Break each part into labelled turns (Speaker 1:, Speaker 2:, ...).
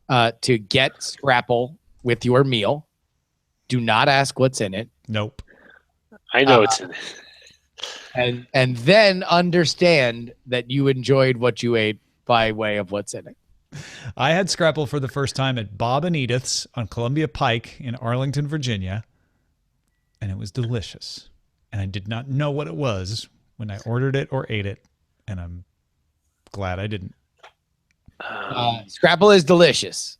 Speaker 1: to get Scrapple with your meal. Do not ask what's in it.
Speaker 2: Nope.
Speaker 3: I know it's in it.
Speaker 1: And then understand that you enjoyed what you ate by way of what's in it.
Speaker 2: I had Scrapple for the first time at Bob and Edith's on Columbia Pike in Arlington, Virginia, and it was delicious. And I did not know what it was when I ordered it or ate it, and I'm glad I didn't.
Speaker 1: Scrapple is delicious.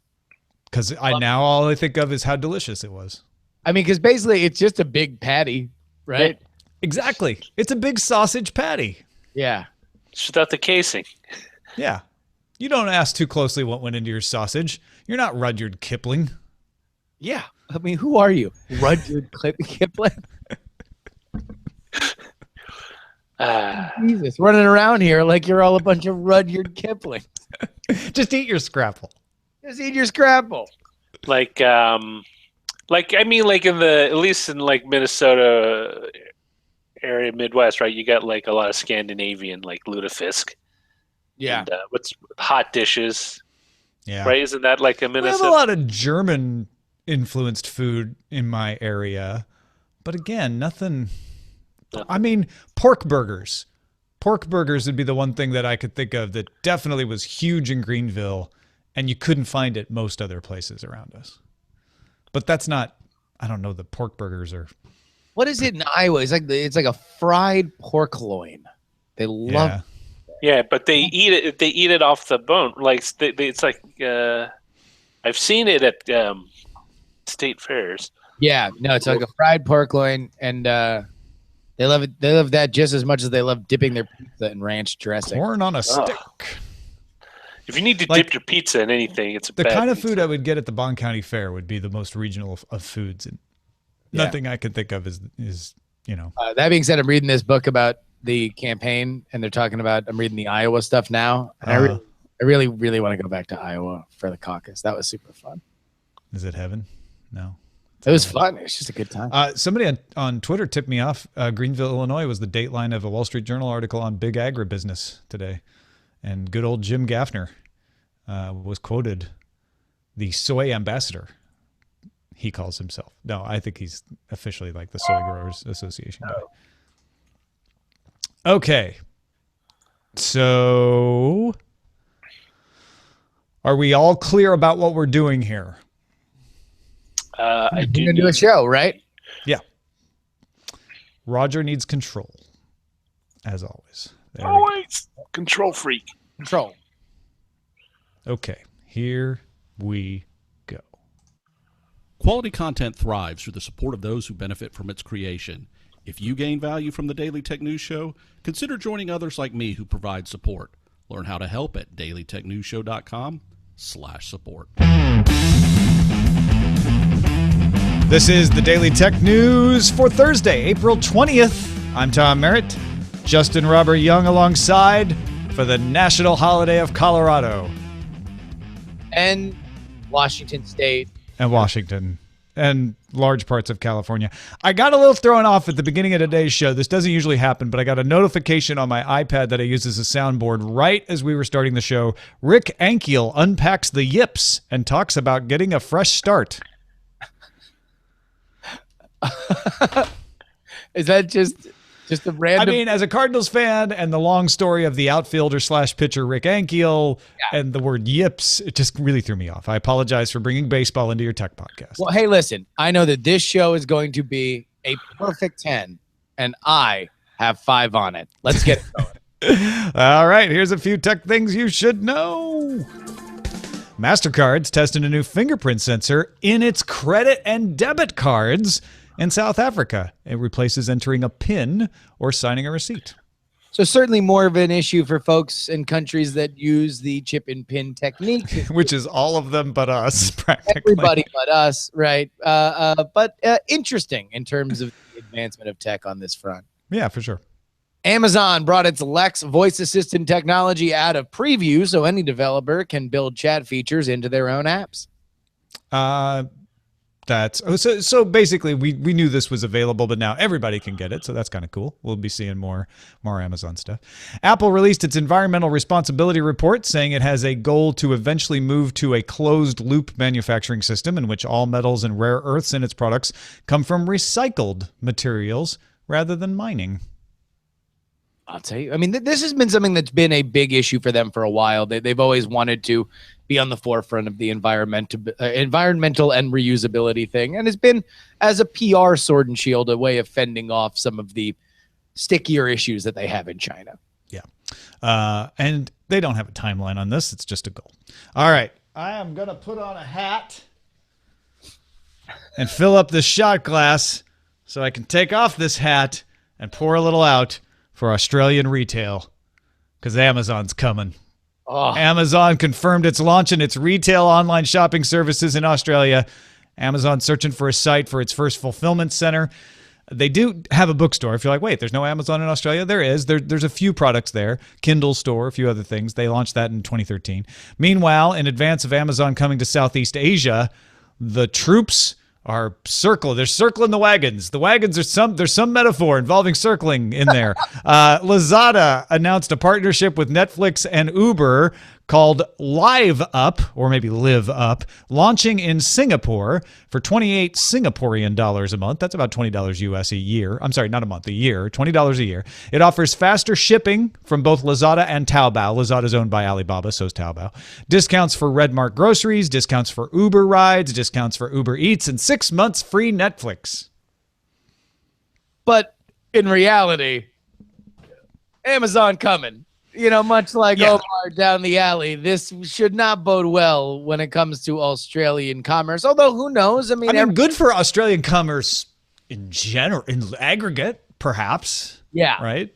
Speaker 2: Because now all I think of is how delicious it was.
Speaker 1: I mean, because basically it's just a big patty, right?
Speaker 2: Yeah, exactly. It's a big sausage patty.
Speaker 1: Yeah.
Speaker 3: It's without the casing.
Speaker 2: Yeah. You don't ask too closely what went into your sausage. You're not Rudyard Kipling.
Speaker 1: Yeah. I mean, who are you? Rudyard Kipling? Jesus, running around here like you're all a bunch of Rudyard Kipling.
Speaker 2: Just eat your Scrapple.
Speaker 1: Just eat your Scrapple.
Speaker 3: Like in the, at least in like Minnesota area, Midwest, right? You got like a lot of Scandinavian, like lutefisk.
Speaker 1: Yeah.
Speaker 3: And, what's hot dishes?
Speaker 2: Yeah.
Speaker 3: Right? Isn't that like a Minnesota?
Speaker 2: We have a lot of German influenced food in my area, but again, nothing. I mean, pork burgers. Pork burgers would be the one thing that I could think of that definitely was huge in Greenville, and you couldn't find it most other places around us. But that's not. I don't know. The pork burgers are.
Speaker 1: What is it in Iowa? It's like a fried pork loin. They love.
Speaker 2: Yeah.
Speaker 3: Yeah, but they eat it. They eat it off the bone. Like it's like I've seen it at state fairs.
Speaker 1: Yeah, no, it's like a fried pork loin, and they love it. They love that just as much as they love dipping their pizza in ranch dressing.
Speaker 2: Corn on a stick.
Speaker 3: If you need to dip your pizza in anything, it's
Speaker 2: the kind of food I would get at the Bond County Fair would be the most regional of foods, and nothing I can think of is
Speaker 1: That being said, I'm reading this book about the campaign, and they're talking about. I'm reading the Iowa stuff now, and I really want to go back to Iowa for the caucus. That was super fun.
Speaker 2: Is it heaven? No.
Speaker 1: It was fun. It was just a good time.
Speaker 2: Somebody on Twitter tipped me off. Greenville, Illinois was the dateline of a Wall Street Journal article on big agribusiness today. And good old Jim Gaffner was quoted the soy ambassador. He calls himself. No, I think he's officially like the Soy Growers Association guy. Okay. So are we all clear about what we're doing here?
Speaker 3: I
Speaker 1: We're gonna do a show, right?
Speaker 2: Yeah. Roger needs control, as always.
Speaker 3: Always control freak.
Speaker 1: Control.
Speaker 2: Okay, here we go.
Speaker 4: Quality content thrives through the support of those who benefit from its creation. If you gain value from the Daily Tech News Show, consider joining others like me who provide support. Learn how to help at dailytechnewsshow.com/support.
Speaker 2: This is the Daily Tech News for Thursday, April 20th. I'm Tom Merritt. Justin Robert Young alongside for the National Holiday of Colorado.
Speaker 1: And Washington State.
Speaker 2: And Washington. And large parts of California. I got a little thrown off at the beginning of today's show. This doesn't usually happen, but I got a notification on my iPad that I use as a soundboard right as we were starting the show. Rick Ankiel unpacks the yips and talks about getting a fresh start.
Speaker 1: Is that just a random?
Speaker 2: I mean, as a Cardinals fan and the long story of the outfielder / pitcher Rick Ankiel and the word yips, it just really threw me off. I apologize for bringing baseball into your tech podcast.
Speaker 1: Well, hey, listen, I know that this show is going to be a perfect 10, and I have 5 on it. Let's get it going.
Speaker 2: All right, here's a few tech things you should know. MasterCard's testing a new fingerprint sensor in its credit and debit cards in South Africa. It replaces entering a PIN or signing a receipt.
Speaker 1: So certainly more of an issue for folks in countries that use the chip and pin technique.
Speaker 2: Which is all of them but us, practically.
Speaker 1: Everybody but us, right? But interesting in terms of the advancement of tech on this front.
Speaker 2: Yeah, for sure.
Speaker 1: Amazon brought its Lex voice assistant technology out of preview so any developer can build chat features into their own apps.
Speaker 2: So basically we knew this was available, but now everybody can get it. So that's kind of cool. We'll be seeing more Amazon stuff. Apple released its environmental responsibility report saying it has a goal to eventually move to a closed loop manufacturing system in which all metals and rare earths in its products come from recycled materials rather than mining.
Speaker 1: I'll tell you, I mean, this has been something that's been a big issue for them for a while. They've always wanted to be on the forefront of the environmental and reusability thing. And it's been, as a PR sword and shield, a way of fending off some of the stickier issues that they have in China.
Speaker 2: Yeah. And they don't have a timeline on this. It's just a goal. All right. I am going to put on a hat and fill up this shot glass so I can take off this hat and pour a little out for Australian retail, because Amazon's coming. Oh. Amazon confirmed its launch in its retail online shopping services in Australia. Amazon's searching for a site for its first fulfillment center. They do have a bookstore. If you're like, wait, there's no Amazon in Australia? There is. There's a few products there. Kindle store, a few other things. They launched that in 2013. Meanwhile, in advance of Amazon coming to Southeast Asia, the troops are they're circling the wagons. The wagons are there's some metaphor involving circling in there. Lazada announced a partnership with Netflix and Uber called Live Up, or maybe Live Up, launching in Singapore for 28 Singaporean dollars a month. That's about $20 US a year. I'm sorry, not a month, a year, $20 a year. It offers faster shipping from both Lazada and Taobao. Lazada is owned by Alibaba, so is Taobao. Discounts for Red Mart groceries, discounts for Uber rides, discounts for Uber Eats, and 6 months free Netflix.
Speaker 1: But in reality, Amazon coming. You know, much like Omar down the alley, this should not bode well when it comes to Australian commerce. Although, who knows? I mean,
Speaker 2: good for Australian commerce in general, in aggregate, perhaps.
Speaker 1: Yeah.
Speaker 2: Right?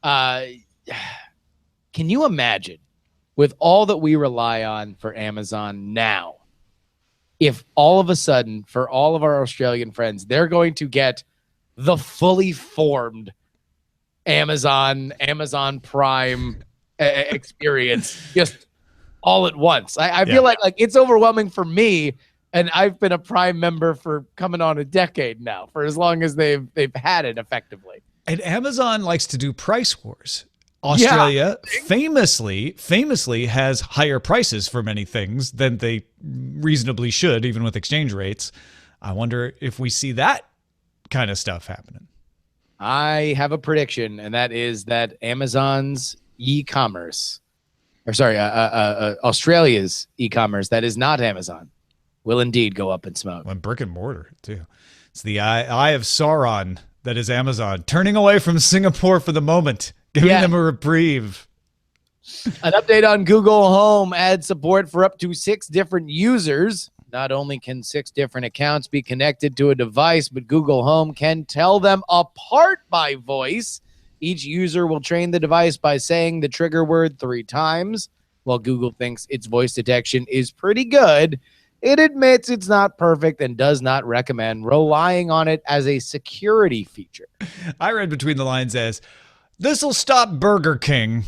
Speaker 1: Can you imagine, with all that we rely on for Amazon now, if all of a sudden, for all of our Australian friends, they're going to get the fully formed Amazon Prime experience just all at once. I feel like it's overwhelming for me, and I've been a Prime member for coming on a decade now, for as long as they've had it effectively.
Speaker 2: And Amazon likes to do price wars. Australia famously has higher prices for many things than they reasonably should, even with exchange rates. I wonder if we see that kind of stuff happening.
Speaker 1: I have a prediction, and that is that Amazon's e-commerce, Australia's e-commerce that is not Amazon, will indeed go up in smoke.
Speaker 2: And brick and mortar, too. It's the eye of Sauron that is Amazon, turning away from Singapore for the moment, giving them a reprieve.
Speaker 1: An update on Google Home adds support for up to 6 different users. Not only can 6 different accounts be connected to a device, but Google Home can tell them apart by voice. Each user will train the device by saying the trigger word 3 times. While Google thinks its voice detection is pretty good, it admits it's not perfect and does not recommend relying on it as a security feature.
Speaker 2: I read between the lines as, this will stop Burger King,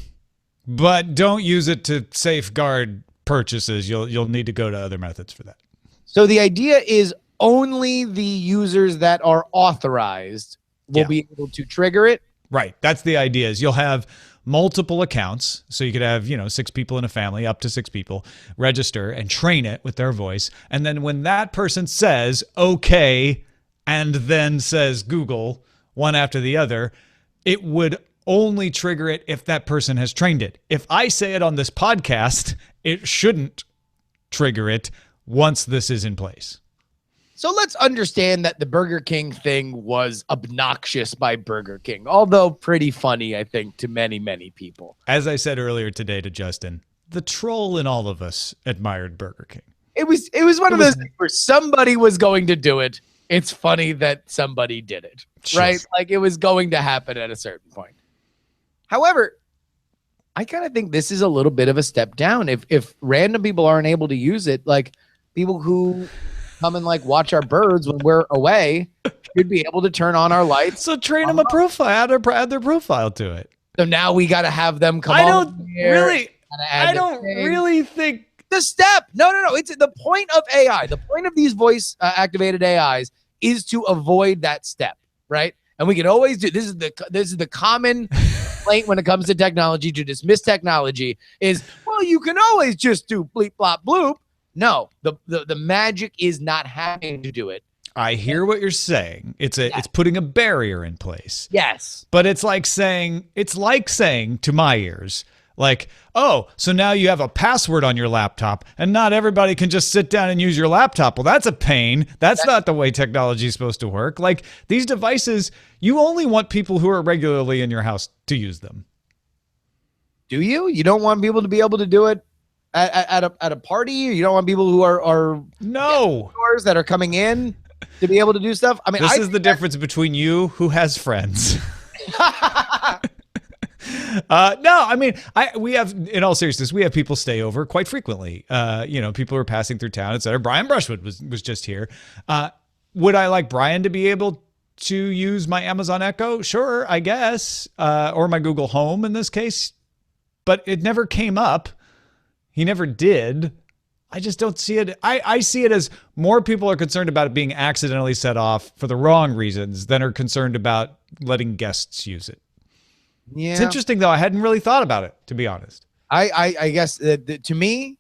Speaker 2: but don't use it to safeguard purchases. You'll need to go to other methods for that.
Speaker 1: So the idea is only the users that are authorized will be able to trigger it.
Speaker 2: Right. That's the idea, is you'll have multiple accounts. So you could have, 6 people in a family, up to 6 people, register and train it with their voice. And then when that person says, okay, and then says Google, one after the other, it would only trigger it if that person has trained it. If I say it on this podcast, it shouldn't trigger it once this is in place.
Speaker 1: So let's understand that the Burger King thing was obnoxious by Burger King, although pretty funny, I think, to many, many people.
Speaker 2: As I said earlier today to Justin, the troll in all of us admired Burger King.
Speaker 1: It was one of those things where somebody was going to do it. It's funny that somebody did it, right? Like, it was going to happen at a certain point. However, I kind of think this is a little bit of a step down. If random people aren't able to use it, like, people who come and watch our birds when we're away should be able to turn on our lights.
Speaker 2: So train them a profile, add their profile to it.
Speaker 1: So now we got to have them come
Speaker 2: I
Speaker 1: on.
Speaker 2: don't really think
Speaker 1: the step. No. It's the point of AI. The point of these voice activated AIs is to avoid that step, right? And we can always do this. Is the common complaint when it comes to technology, to dismiss technology is, well, you can always just do bleep blop bloop. No, the magic is not having to do it.
Speaker 2: I hear what you're saying. It's putting a barrier in place.
Speaker 1: Yes.
Speaker 2: But it's like saying to my ears, like, oh, so now you have a password on your laptop and not everybody can just sit down and use your laptop. Well, that's a pain. That's not the way technology is supposed to work. Like, these devices, you only want people who are regularly in your house to use them.
Speaker 1: Do you? You don't want people to be able to do it at a party? You don't want people who are
Speaker 2: no
Speaker 1: that are coming in to be able to do stuff? I mean,
Speaker 2: this is the difference between you who has friends. No, I mean, we have, in all seriousness, we have people stay over quite frequently. People are passing through town, etc. Brian Brushwood was just here. Would I like Brian to be able to use my Amazon Echo? Sure, I guess, or my Google Home in this case, but it never came up. He never did. I just don't see it. I see it as more people are concerned about it being accidentally set off for the wrong reasons than are concerned about letting guests use it.
Speaker 1: Yeah.
Speaker 2: It's interesting, though. I hadn't really thought about it, to be honest.
Speaker 1: I guess to me,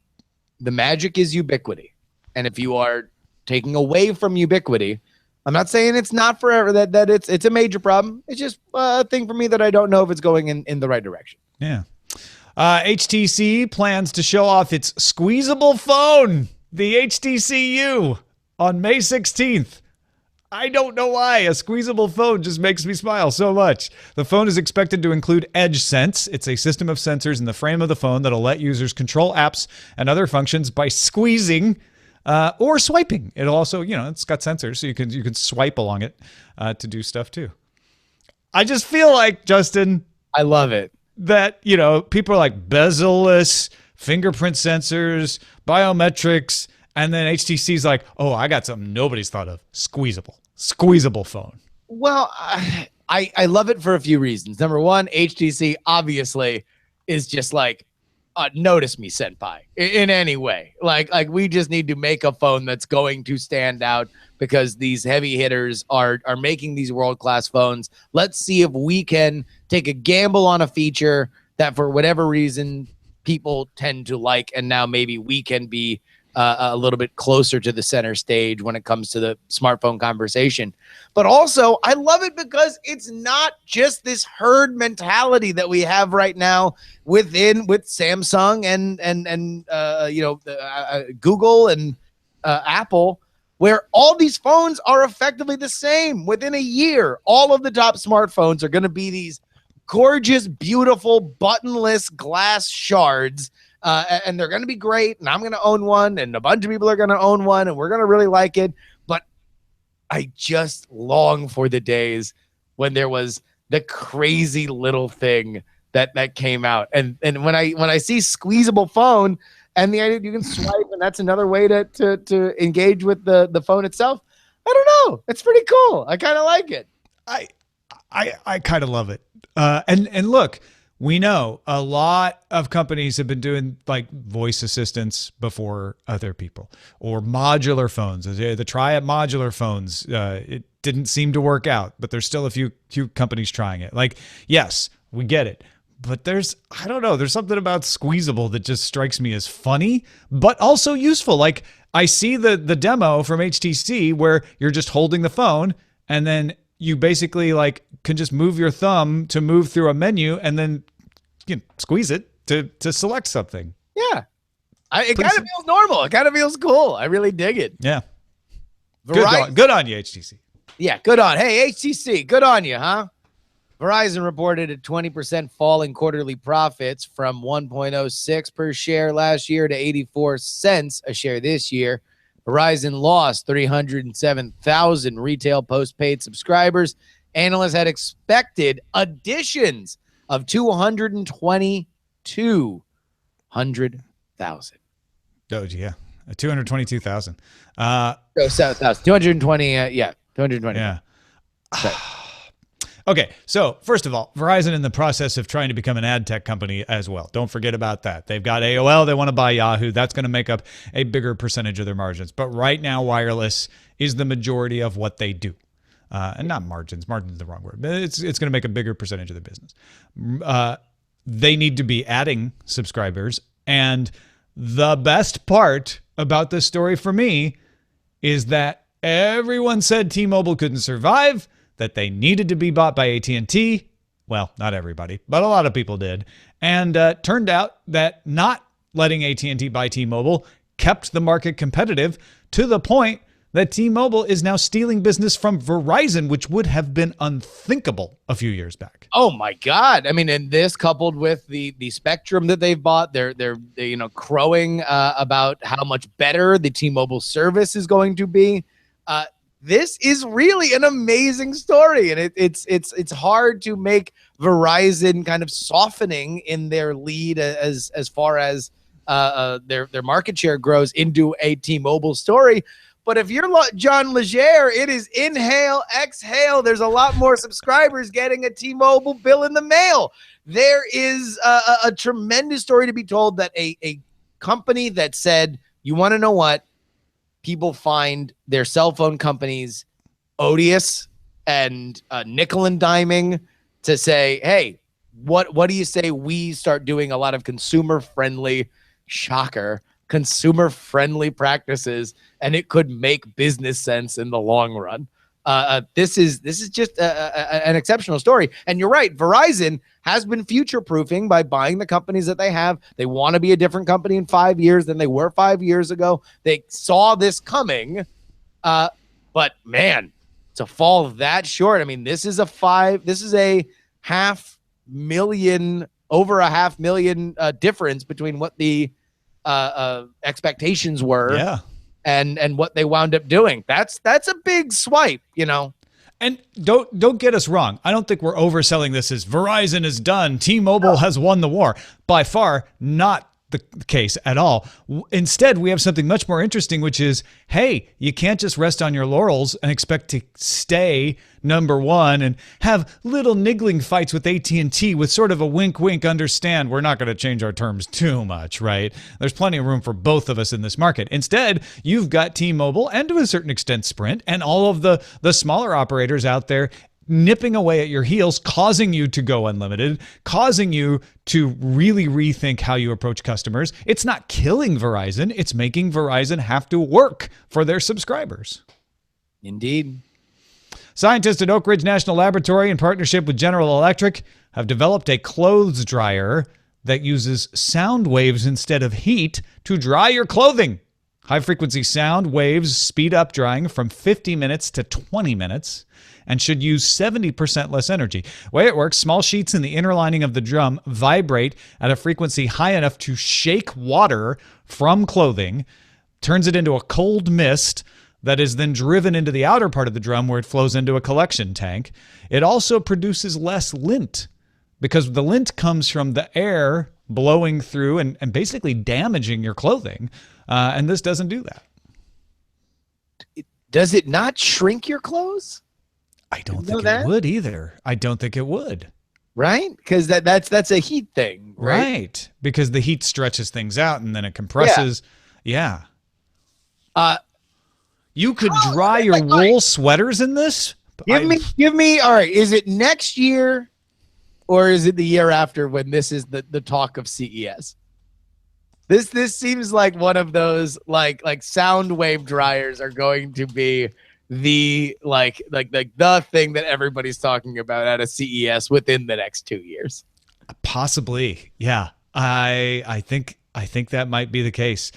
Speaker 1: the magic is ubiquity. And if you are taking away from ubiquity, I'm not saying it's not forever, that it's a major problem. It's just a thing for me that I don't know if it's going in the right direction.
Speaker 2: Yeah. HTC plans to show off its squeezable phone, the HTC U, on May 16th. I don't know why. A squeezable phone just makes me smile so much. The phone is expected to include Edge Sense. It's a system of sensors in the frame of the phone that'll let users control apps and other functions by squeezing or swiping. It'll also, it's got sensors, so you can swipe along it to do stuff too. I just feel like, Justin,
Speaker 1: I love it.
Speaker 2: That, people are like bezel-less, fingerprint sensors, biometrics, and then HTC's like, oh, I got something nobody's thought of. Squeezable phone.
Speaker 1: Well, I love it for a few reasons. Number one, HTC obviously is just like, notice me, senpai, in any way. Like we just need to make a phone that's going to stand out because these heavy hitters are making these world-class phones. Let's see if we can take a gamble on a feature that for whatever reason people tend to like, and now maybe we can be a little bit closer to the center stage when it comes to the smartphone conversation. But also, I love it because it's not just this herd mentality that we have right now with Samsung and Google and Apple, where all these phones are effectively the same. Within a year, all of the top smartphones are going to be these gorgeous, beautiful, buttonless glass shards. And they're going to be great, and I'm going to own one, and a bunch of people are going to own one, and we're going to really like it. But I just long for the days when there was the crazy little thing that came out. And when I see squeezable phone and the idea you can swipe, and that's another way to engage with the phone itself, I don't know. It's pretty cool. I kind of like it.
Speaker 2: I kind of love it. And look, we know a lot of companies have been doing like voice assistants before other people, or modular phones. The try at modular phones, it didn't seem to work out, but there's still a few companies trying it. Like, yes, we get it. But there's something about squeezable that just strikes me as funny, but also useful. Like, I see the demo from HTC where you're just holding the phone and then you basically like can just move your thumb to move through a menu and then squeeze it to select something.
Speaker 1: Yeah. It kind of feels normal. It kind of feels cool. I really dig it.
Speaker 2: Yeah. Good on you, HTC.
Speaker 1: Yeah, good on. Hey, HTC, good on you, huh? Verizon reported a 20% fall in quarterly profits from 1.06 per share last year to 84 cents a share this year. Verizon lost 307,000 retail postpaid subscribers. Analysts had expected additions of 222,000.
Speaker 2: Oh, yeah. 222,000.
Speaker 1: 220, 220.
Speaker 2: Yeah. Okay, so first of all, Verizon in the process of trying to become an ad tech company as well. Don't forget about that. They've got AOL. They want to buy Yahoo. That's going to make up a bigger percentage of their margins. But right now, wireless is the majority of what they do. And not margins. Margins is the wrong word. But it's going to make a bigger percentage of their business. They need to be adding subscribers. And the best part about this story for me is that everyone said T-Mobile couldn't survive, that they needed to be bought by AT&T. Well, not everybody, but a lot of people did. And turned out that not letting AT&T buy T-Mobile kept the market competitive to the point that T-Mobile is now stealing business from Verizon, which would have been unthinkable a few years back.
Speaker 1: Oh my God! I mean, and this coupled with the spectrum that they've bought, they're crowing about how much better the T-Mobile service is going to be. This is really an amazing story, and it's hard to make Verizon kind of softening in their lead as far as their market share grows into a T-Mobile story. But if you're John Legere, it is inhale, exhale. There's a lot more subscribers getting a T-Mobile bill in the mail. There is a tremendous story to be told that a company that said, you want to know what? People find their cell phone companies odious and nickel and diming to say, hey, what do you say we start doing a lot of consumer-friendly, shocker, consumer-friendly practices, and it could make business sense in the long run. This is just an exceptional story. And you're right, Verizon has been future-proofing by buying the companies that they have. They want to be a different company in 5 years than they were 5 years ago. They saw this coming, but man, to fall that short. I mean, this is a over a $500,000 difference between what the expectations were and what they wound up doing. That's a big swipe,
Speaker 2: And don't get us wrong. I don't think we're overselling this as Verizon is done. T-Mobile has won the war. By far not the case at all. Instead, we have something much more interesting, which is, hey, you can't just rest on your laurels and expect to stay number one and have little niggling fights with AT&T with sort of a wink, wink, understand we're not going to change our terms too much, right? There's plenty of room for both of us in this market. Instead, you've got T-Mobile and to a certain extent Sprint and all of the smaller operators out there nipping away at your heels, causing you to go unlimited, causing you to really rethink how you approach customers. It's not killing Verizon. It's making Verizon have to work for their subscribers.
Speaker 1: Indeed.
Speaker 2: Scientists at Oak Ridge National Laboratory, in partnership with General Electric, have developed a clothes dryer that uses sound waves instead of heat to dry your clothing. High-frequency sound waves speed up drying from 50 minutes to 20 minutes and should use 70% less energy. The way it works, small sheets in the inner lining of the drum vibrate at a frequency high enough to shake water from clothing, turns it into a cold mist that is then driven into the outer part of the drum where it flows into a collection tank. It also produces less lint because the lint comes from the air blowing through and basically damaging your clothing. And this doesn't do that.
Speaker 1: Does it not shrink your clothes?
Speaker 2: I don't think it would either. I don't think it would.
Speaker 1: Right? Because that's a heat thing, right?
Speaker 2: Right. Because the heat stretches things out and then it compresses. Yeah. You could dry your wool sweaters in this?
Speaker 1: Give me. All right. Is it next year or is it the year after when this is the talk of CES? This seems like one of those like sound wave dryers are going to be the like the thing that everybody's talking about at a CES within the next 2 years.
Speaker 2: Possibly. Yeah. I think that might be the case.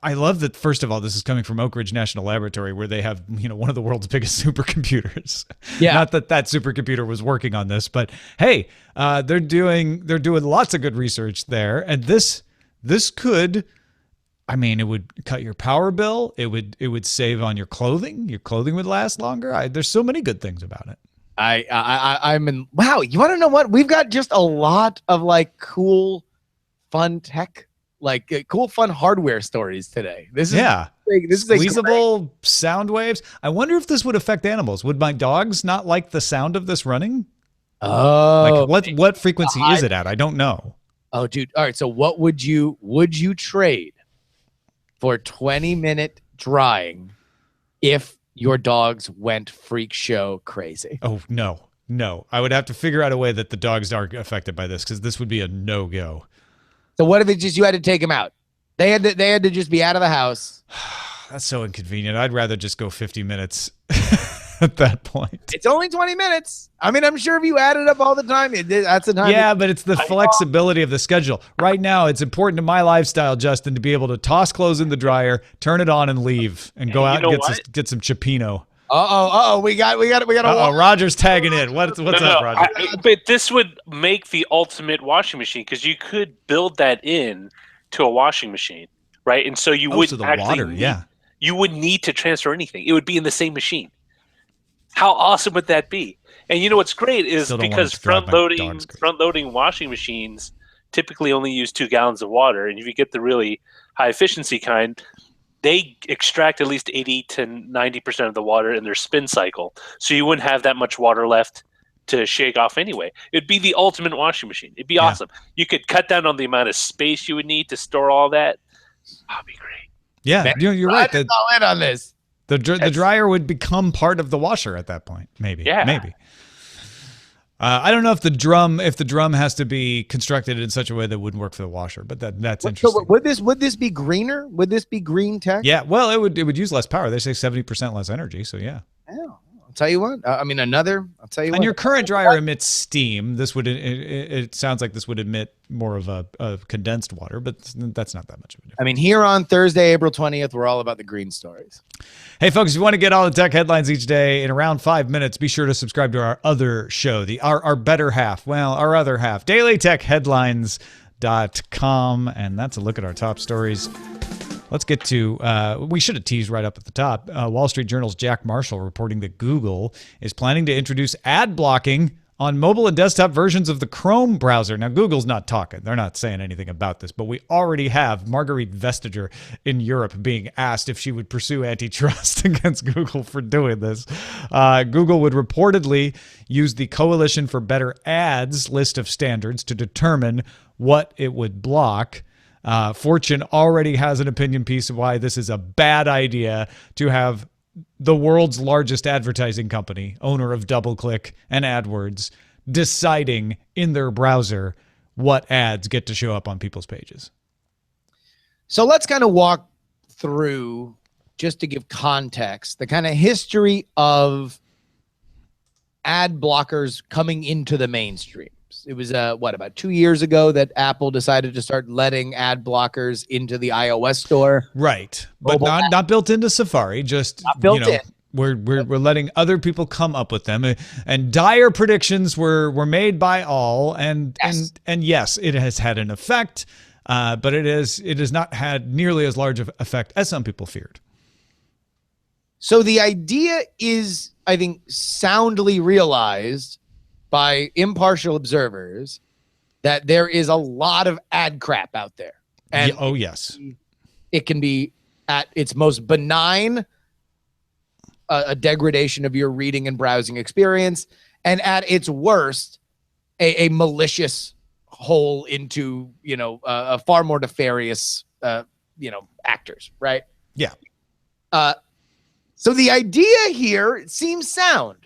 Speaker 2: I love that, first of all, this is coming from Oak Ridge National Laboratory, where they have, one of the world's biggest supercomputers. Yeah. Not that supercomputer was working on this, but hey, they're doing lots of good research there. And this could, it would cut your power bill. It would save on your clothing. Your clothing would last longer. There's so many good things about it.
Speaker 1: I'm in. Wow. You want to know what? We've got just a lot of cool, fun tech cool, fun hardware stories today. This is
Speaker 2: squeezable sound waves. I wonder if this would affect animals. Would my dogs not like the sound of this running?
Speaker 1: Oh,
Speaker 2: like what frequency is it at? I don't know.
Speaker 1: Oh, dude. All right. So what would you trade for 20-minute drying if your dogs went freak show crazy?
Speaker 2: Oh, no. I would have to figure out a way that the dogs aren't affected by this, because this would be a no-go.
Speaker 1: So what if you had to take them out? They had to just be out of the house.
Speaker 2: That's so inconvenient. I'd rather just go 50 minutes at that point.
Speaker 1: It's only 20 minutes. I mean, I'm sure if you added up all the time, that's the time.
Speaker 2: Yeah, but it's the flexibility of the schedule. Right now, it's important to my lifestyle, Justin, to be able to toss clothes in the dryer, turn it on, and leave, and go out and get some Cioppino.
Speaker 1: We got.
Speaker 2: Roger's tagging in. What's up, Roger?
Speaker 3: But this would make the ultimate washing machine, because you could build that in to a washing machine, right? And so you wouldn't you wouldn't need to transfer anything. It would be in the same machine. How awesome would that be? And you know what's great is because front loading washing machines typically only use 2 gallons of water, and if you get the really high efficiency kind, they extract at least 80 to 90% of the water in their spin cycle. So you wouldn't have that much water left to shake off anyway. It'd be the ultimate washing machine. It'd be awesome. You could cut down on the amount of space you would need to store all that. That'd be great.
Speaker 2: Yeah, man, you're right.
Speaker 1: I'm all in on this.
Speaker 2: The dryer would become part of the washer at that point. Maybe. I don't know if the drum has to be constructed in such a way that wouldn't work for the washer, but that's interesting.
Speaker 1: So would this be greener? Would this be green tech?
Speaker 2: Yeah, well, it would use less power. They say 70% less energy, so yeah.
Speaker 1: I'll tell you what. I'll tell you what.
Speaker 2: And your current dryer emits steam. This would it sounds like this would emit more of a condensed water, but that's not that much of a difference.
Speaker 1: I mean, here on Thursday, April 20th, we're all about the green stories.
Speaker 2: Hey, folks, if you want to get all the tech headlines each day in around 5 minutes, be sure to subscribe to our other show, our better half. Well, our other half, dailytechheadlines.com. And that's a look at our top stories. Let's get to, we should have teased right up at the top. Wall Street Journal's Jack Marshall reporting that Google is planning to introduce ad blocking on mobile and desktop versions of the Chrome browser. Now, Google's not talking. They're not saying anything about this, but we already have Marguerite Vestager in Europe being asked if she would pursue antitrust against Google for doing this. Google would reportedly use the Coalition for Better Ads list of standards to determine what it would block. Fortune already has an opinion piece of why this is a bad idea to have the world's largest advertising company, owner of DoubleClick and AdWords, deciding in their browser what ads get to show up on people's pages.
Speaker 1: So let's kind of walk through, just to give context, the kind of history of ad blockers coming into the mainstream. It was about 2 years ago that Apple decided to start letting ad blockers into the iOS store.
Speaker 2: Right, but not built into Safari. Just not built in. We're letting other people come up with them, and dire predictions were made by all. And yes, it has had an effect, but it has not had nearly as large of effect as some people feared.
Speaker 1: So the idea is, I think, soundly realized by impartial observers that there is a lot of ad crap out there. And
Speaker 2: yes.
Speaker 1: It can be at its most benign, a degradation of your reading and browsing experience, and at its worst, a malicious hole into, a far more nefarious, actors, right?
Speaker 2: Yeah.
Speaker 1: So the idea here seems sound.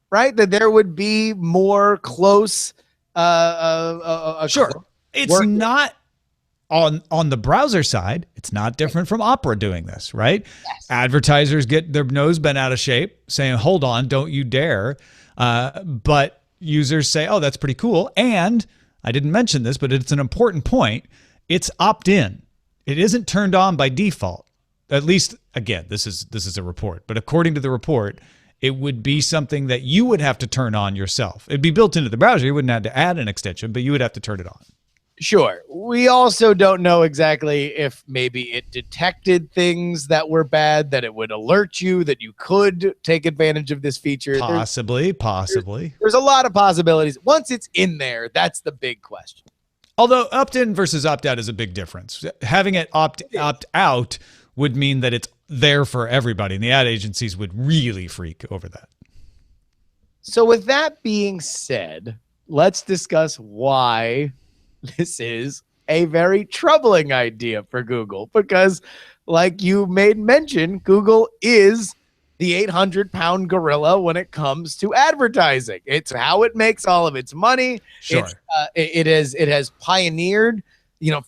Speaker 1: Right, that there would be more close.
Speaker 2: Sure, it's not on the browser side. It's not different from Opera doing this, right? Yes. Advertisers get their nose bent out of shape, saying, "Hold on, don't you dare!" But users say, "Oh, that's pretty cool." And I didn't mention this, but it's an important point. It's opt-in. It isn't turned on by default. At least, again, this is a report, but according to the report, it would be something that you would have to turn on yourself. It'd be built into the browser. You wouldn't have to add an extension, but you would have to turn it on.
Speaker 1: Sure. We also don't know exactly if maybe it detected things that were bad, that it would alert you, that you could take advantage of this feature.
Speaker 2: Possibly.
Speaker 1: There's a lot of possibilities. Once it's in there, that's the big question.
Speaker 2: Although opt-in versus opt-out is a big difference. Having it opt-out would mean that it's there for everybody, and the ad agencies would really freak over that.
Speaker 1: So with that being said, let's discuss why this is a very troubling idea for Google, because like you made mention, Google is the 800-pound gorilla when it comes to advertising. It's how it makes all of its money.
Speaker 2: Sure.
Speaker 1: It has pioneered,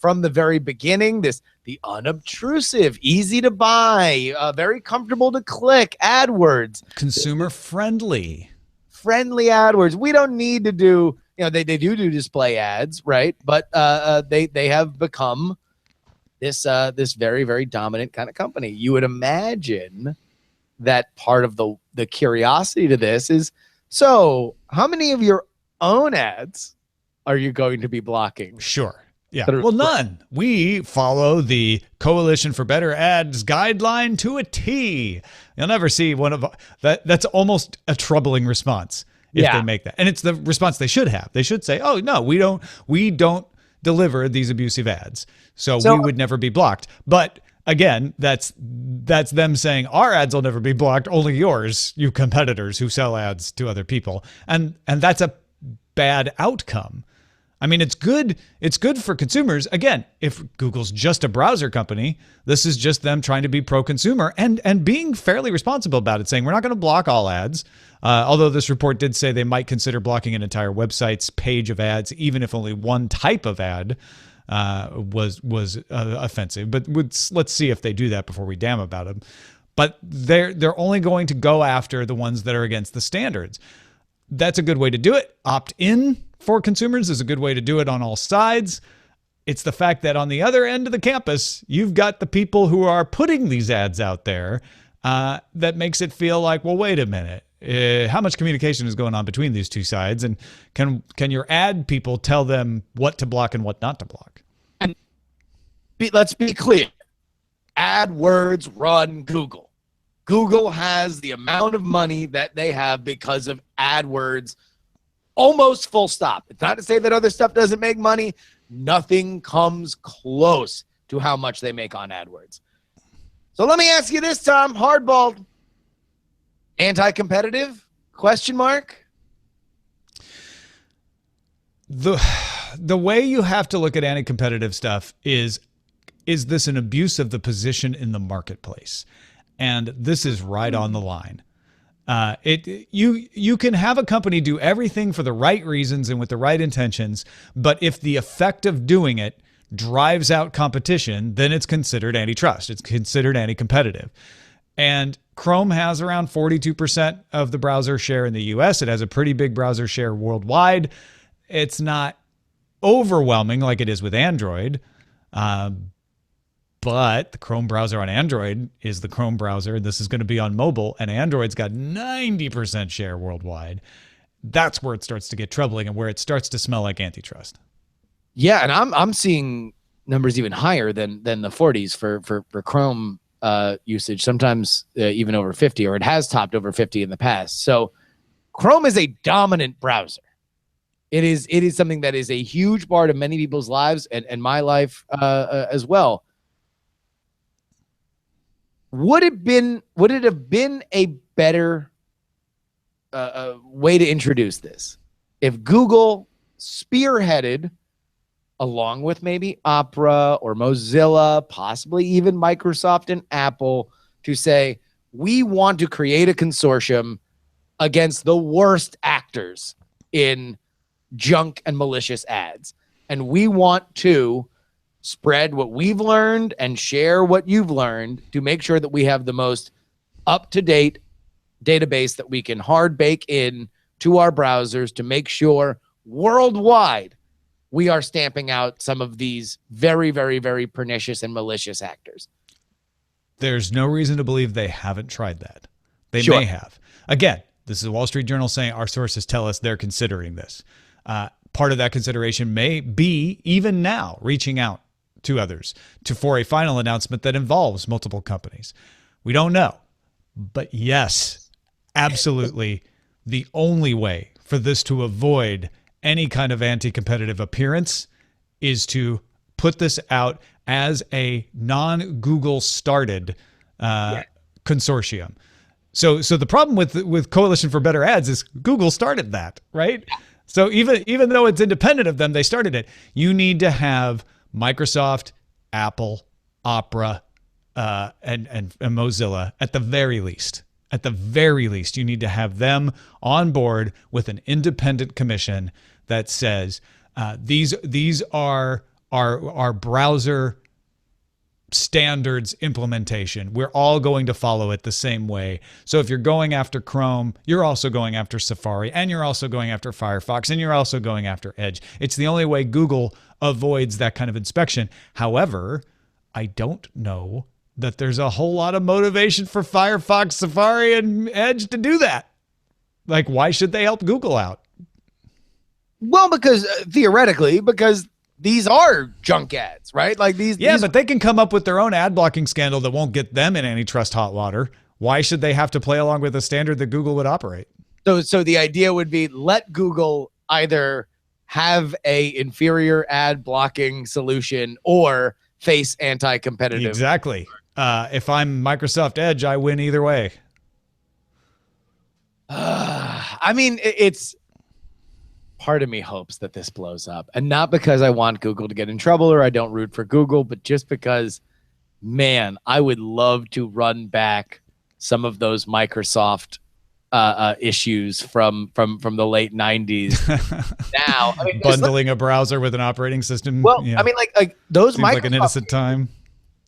Speaker 1: from the very beginning, the unobtrusive, easy to buy, very comfortable to click AdWords.
Speaker 2: Consumer friendly
Speaker 1: AdWords. We don't need to do, they do display ads, right? But they have become this very, very dominant kind of company. You would imagine that part of the curiosity to this is, so how many of your own ads are you going to be blocking?
Speaker 2: Sure. Yeah. Well, none. We follow the Coalition for Better Ads guideline to a T. You'll never see one of that. That's almost a troubling response if they make that. And it's the response they should have. They should say, oh, no, we don't deliver these abusive ads. So we would never be blocked. But again, that's them saying our ads will never be blocked, only yours, you competitors who sell ads to other people. And that's a bad outcome. I mean, it's good for consumers. Again, if Google's just a browser company, this is just them trying to be pro-consumer and being fairly responsible about it, saying we're not going to block all ads. Although this report did say they might consider blocking an entire website's page of ads, even if only one type of ad was offensive. But let's see if they do that before we damn about them. But they're only going to go after the ones that are against the standards. That's a good way to do it. Opt-in for consumers is a good way to do it on all sides. It's the fact that on the other end of the campus, you've got the people who are putting these ads out there that makes it feel like, well, wait a minute. How much communication is going on between these two sides? And can your ad people tell them what to block and what not to block?
Speaker 1: And let's be clear. AdWords run Google. Google has the amount of money that they have because of AdWords, almost full stop. It's not to say that other stuff doesn't make money. Nothing comes close to how much they make on AdWords. So let me ask you this, Tom. Hardball. Anti-competitive? Question mark?
Speaker 2: The way you have to look at anti-competitive stuff is this an abuse of the position in the marketplace? And this is right on the line. You can have a company do everything for the right reasons and with the right intentions, but if the effect of doing it drives out competition, then it's considered antitrust. It's considered anti-competitive. And Chrome has around 42% of the browser share in the US. It has a pretty big browser share worldwide. It's not overwhelming like it is with Android. But the Chrome browser on Android is the Chrome browser. This is going to be on mobile, and Android's got 90% share worldwide. That's where it starts to get troubling and where it starts to smell like antitrust.
Speaker 1: Yeah, and I'm seeing numbers even higher than the 40s for Chrome usage, sometimes even over 50, or it has topped over 50 in the past. So Chrome is a dominant browser. It is something that is a huge part of many people's lives and my life as well. Would it have been a better way to introduce this if Google spearheaded, along with maybe Opera or Mozilla, possibly even Microsoft and Apple, to say, we want to create a consortium against the worst actors in junk and malicious ads, and we want to spread what we've learned and share what you've learned to make sure that we have the most up-to-date database that we can hard bake in to our browsers to make sure worldwide we are stamping out some of these very, very, very pernicious and malicious actors.
Speaker 2: There's no reason to believe they haven't tried that. They
Speaker 1: Sure.
Speaker 2: may have. Again, this is the Wall Street Journal saying our sources tell us they're considering this. Part of that consideration may be, even now, reaching out to others for a final announcement that involves multiple companies. We don't know. But yes, absolutely, the only way for this to avoid any kind of anti-competitive appearance is to put this out as a non-Google started consortium. So the problem with Coalition for Better Ads is Google started that, right? So even though it's independent of them, they started it. You need to have Microsoft, Apple, Opera, and Mozilla at the very least. At the very least, you need to have them on board with an independent commission that says these are our browser standards implementation. We're all going to follow it the same way. So if you're going after Chrome, you're also going after Safari, and you're also going after Firefox, and you're also going after Edge. It's the only way Google avoids that kind of inspection. However, I don't know that there's a whole lot of motivation for Firefox, Safari, and Edge to do that. Like, why should they help Google out?
Speaker 1: Well, because theoretically, because these are junk ads, right? Like these.
Speaker 2: Yeah, but they can come up with their own ad blocking scandal that won't get them in antitrust hot water. Why should they have to play along with a standard that Google would operate?
Speaker 1: So the idea would be let Google either have a inferior ad blocking solution or face anti-competitive.
Speaker 2: Exactly. If I'm Microsoft Edge, I win either way.
Speaker 1: I mean, it's part of me hopes that this blows up, and not because I want Google to get in trouble or I don't root for Google, but just because, man, I would love to run back some of those Microsoft issues from the late 90s. Now, I mean,
Speaker 2: bundling a browser with an operating system.
Speaker 1: Well, yeah. I mean, like those
Speaker 2: seems like an innocent time.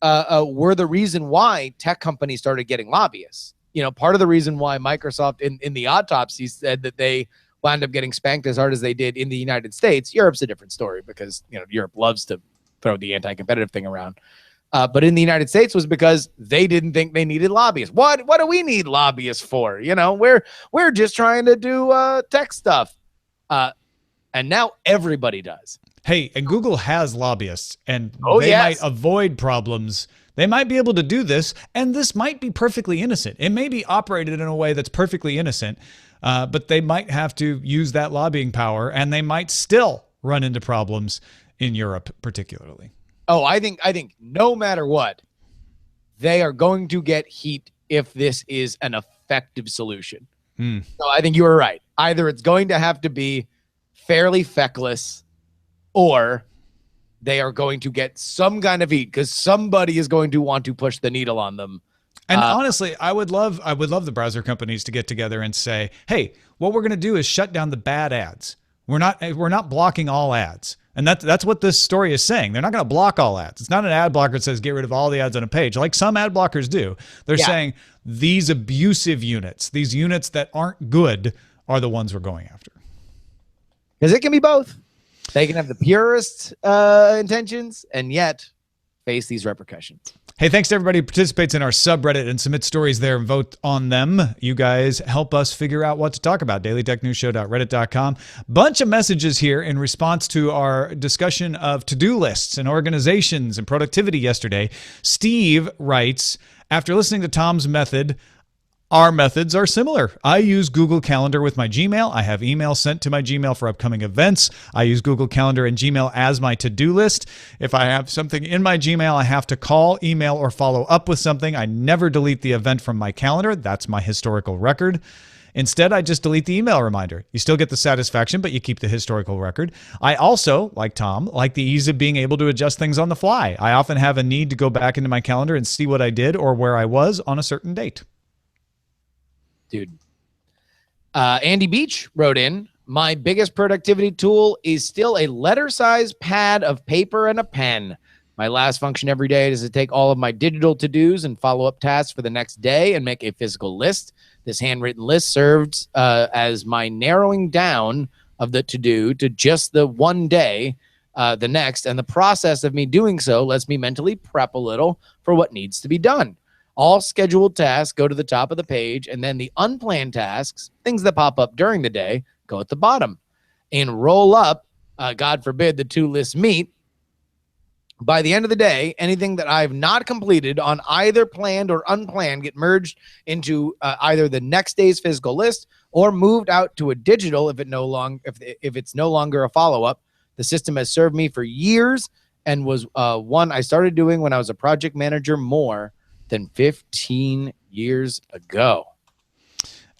Speaker 1: Were the reason why tech companies started getting lobbyists. You know, part of the reason why Microsoft in the autopsy said that they wound up getting spanked as hard as they did in the United States. Europe's a different story because, you know, Europe loves to throw the anti-competitive thing around. But in the United States was because they didn't think they needed lobbyists. What do we need lobbyists for? You know, we're just trying to do tech stuff. And now everybody does.
Speaker 2: Hey, and Google has lobbyists, and
Speaker 1: might
Speaker 2: avoid problems. They might be able to do this, and this might be perfectly innocent. It may be operated in a way that's perfectly innocent, but they might have to use that lobbying power, and they might still run into problems in Europe, particularly.
Speaker 1: Oh, I think no matter what, they are going to get heat if this is an effective solution. So I think you were right. Either it's going to have to be fairly feckless, or they are going to get some kind of heat because somebody is going to want to push the needle on them.
Speaker 2: And honestly, I would love the browser companies to get together and say, hey, what we're going to do is shut down the bad ads. We're not blocking all ads. And that's what this story is saying. They're not going to block all ads. It's not an ad blocker that says get rid of all the ads on a page, like some ad blockers do. They're saying these abusive units, these units that aren't good, are the ones we're going after.
Speaker 1: Because it can be both. They can have the purest intentions and yet face these repercussions.
Speaker 2: Hey, thanks to everybody who participates in our subreddit and submits stories there and vote on them. You guys help us figure out what to talk about. dailytechnewsshow.reddit.com. Bunch of messages here in response to our discussion of to-do lists and organizations and productivity yesterday. Steve writes, after listening to Tom's method, our methods are similar. I use Google Calendar with my Gmail. I have email sent to my Gmail for upcoming events. I use Google Calendar and Gmail as my to-do list. If I have something in my Gmail, I have to call, email, or follow up with something. I never delete the event from my calendar. That's my historical record. Instead, I just delete the email reminder. You still get the satisfaction, but you keep the historical record. I also, like Tom, like the ease of being able to adjust things on the fly. I often have a need to go back into my calendar and see what I did or where I was on a certain date.
Speaker 1: Dude. Andy Beach wrote in, my biggest productivity tool is still a letter-sized pad of paper and a pen. My last function every day is to take all of my digital to-dos and follow-up tasks for the next day and make a physical list. This handwritten list served as my narrowing down of the to-do to just the one day, the next, and the process of me doing so lets me mentally prep a little for what needs to be done. All scheduled tasks go to the top of the page, and then the unplanned tasks, things that pop up during the day, go at the bottom. And roll up, God forbid the two lists meet. By the end of the day, anything that I've not completed on either planned or unplanned get merged into either the next day's physical list or moved out to a digital if it's no longer a follow-up. The system has served me for years and was one I started doing when I was a project manager more than 15 years ago.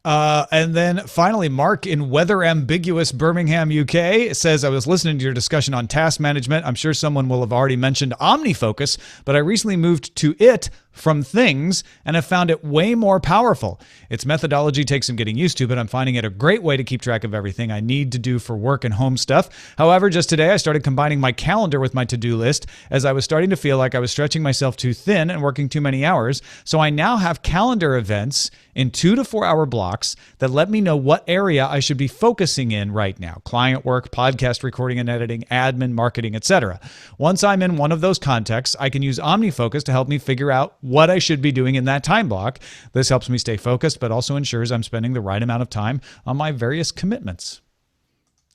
Speaker 2: And then finally, Mark in weather ambiguous Birmingham, UK says, I was listening to your discussion on task management. I'm sure someone will have already mentioned OmniFocus, but I recently moved to it from Things and have found it way more powerful. Its methodology takes some getting used to, but I'm finding it a great way to keep track of everything I need to do for work and home stuff. However, just today I started combining my calendar with my to-do list as I was starting to feel like I was stretching myself too thin and working too many hours. So I now have calendar events in 2 to 4 hour blocks that let me know what area I should be focusing in right now. Client work, podcast recording and editing, admin, marketing, etc. Once I'm in one of those contexts, I can use OmniFocus to help me figure out what I should be doing in that time block. This helps me stay focused, but also ensures I'm spending the right amount of time on my various commitments.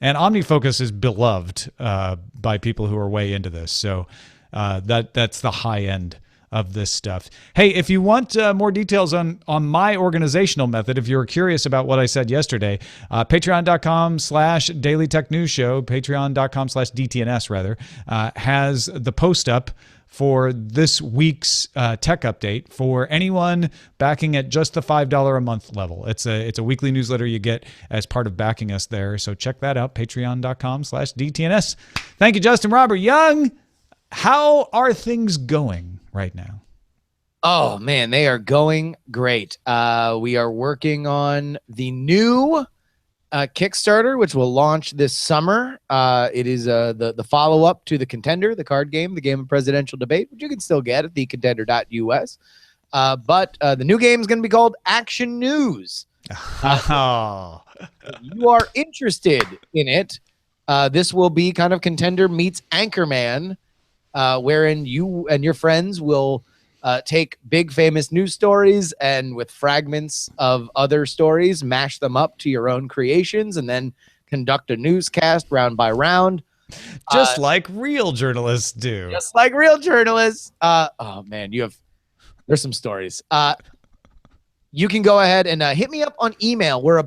Speaker 2: And OmniFocus is beloved by people who are way into this. So that's the high end of this stuff. Hey, if you want more details on my organizational method, if you're curious about what I said yesterday, patreon.com/Daily Tech News Show, patreon.com/DTNS rather, has the post up for this week's tech update for anyone backing at just the $5 a month level. It's a weekly newsletter you get as part of backing us there. So check that out, patreon.com/DTNS. Thank you, Justin Robert Young. How are things going right now?
Speaker 1: Oh, man, they are going great. We are working on the new Kickstarter, which will launch this summer. It is the follow-up to The Contender, the card game, the game of presidential debate, which you can still get at thecontender.us. But the new game is going to be called Action News. If you are interested in it, this will be kind of Contender meets Anchorman, wherein you and your friends will take big famous news stories and with fragments of other stories, mash them up to your own creations and then conduct a newscast round by round.
Speaker 2: Just like real journalists do.
Speaker 1: Just like real journalists. Oh, man, there's some stories. You can go ahead and hit me up on email. On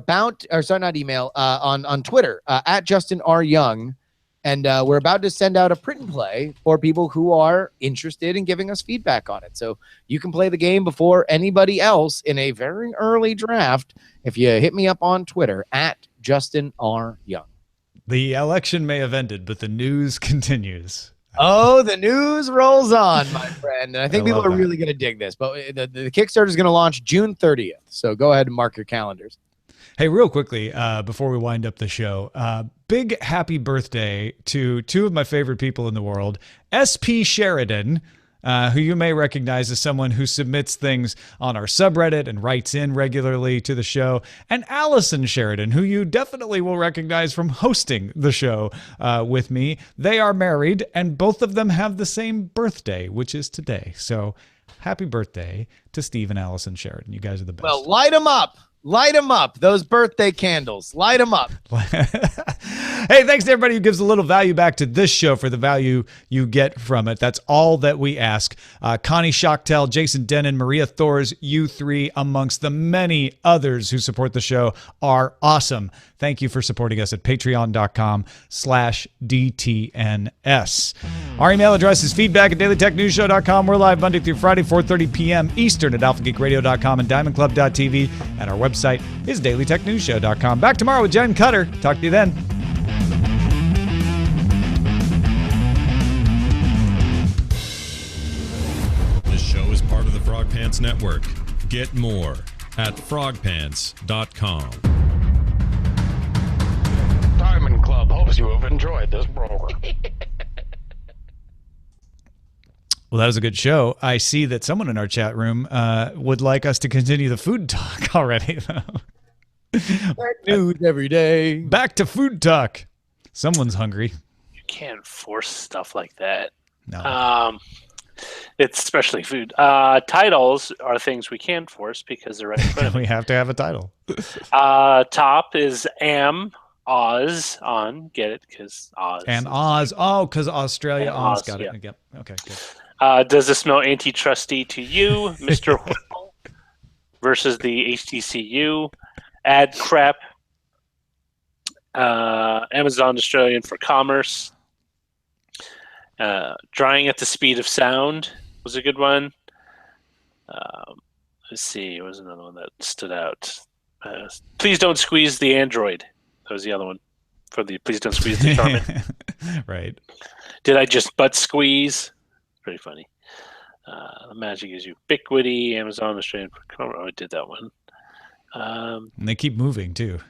Speaker 1: Twitter, at Justin R. Young. And we're about to send out a print and play for people who are interested in giving us feedback on it. So you can play the game before anybody else in a very early draft if you hit me up on Twitter at Justin R. Young.
Speaker 2: The election may have ended, but the news continues.
Speaker 1: Oh, the news rolls on, my friend. And I think people are really going to dig this. But the Kickstarter is going to launch June 30th. So go ahead and mark your calendars.
Speaker 2: Hey, real quickly, before we wind up the show, big happy birthday to two of my favorite people in the world, SP Sheridan, who you may recognize as someone who submits things on our subreddit and writes in regularly to the show, and Allison Sheridan, who you definitely will recognize from hosting the show with me. They are married, and both of them have the same birthday, which is today. So happy birthday to Steve and Allison Sheridan. You guys are the best.
Speaker 1: Well, light them up. Light them up. Those birthday candles. Light them up.
Speaker 2: Hey, thanks to everybody who gives a little value back to this show for the value you get from it. That's all that we ask. Connie Schochtel, Jason Denon, Maria Thors, you three, amongst the many others who support the show, are awesome. Thank you for supporting us at patreon.com/DTNS. Our email address is feedback@dailytechnewsshow.com. We're live Monday through Friday, 4:30 p.m. Eastern at alphageekradio.com and diamondclub.tv. And our website is dailytechnewsshow.com. Back tomorrow with Jen Cutter. Talk to you then.
Speaker 5: This show is part of the Frog Pants Network. Get more at frogpants.com.
Speaker 6: Diamond Club hopes you have enjoyed this program.
Speaker 2: Well, that was a good show. I see that someone in our chat room would like us to continue the food talk already, though.
Speaker 1: News every day.
Speaker 2: Back to food talk. Someone's hungry.
Speaker 3: You can't force stuff like that.
Speaker 2: No.
Speaker 3: It's especially food. Titles are things we can force because they're right in front of
Speaker 2: We have to have a title.
Speaker 3: Top is Oz on. Get it? Because Oz.
Speaker 2: And Oz. Oh, because Australia. Oz. Got it.
Speaker 3: Yeah.
Speaker 2: Yep. Okay, good.
Speaker 3: Does this smell antitrusty to you, Mr. Whipple versus the HTCU? Ad crap. Amazon Australian for commerce. Drying at the speed of sound was a good one. Let's see, there was another one that stood out. Please don't squeeze the Android. That was the other one for the please don't squeeze the Charmin.
Speaker 2: Right.
Speaker 3: Did I just butt squeeze? Pretty funny. The magic is ubiquity. Amazon Australian. Oh, I did that one.
Speaker 2: And they keep moving too.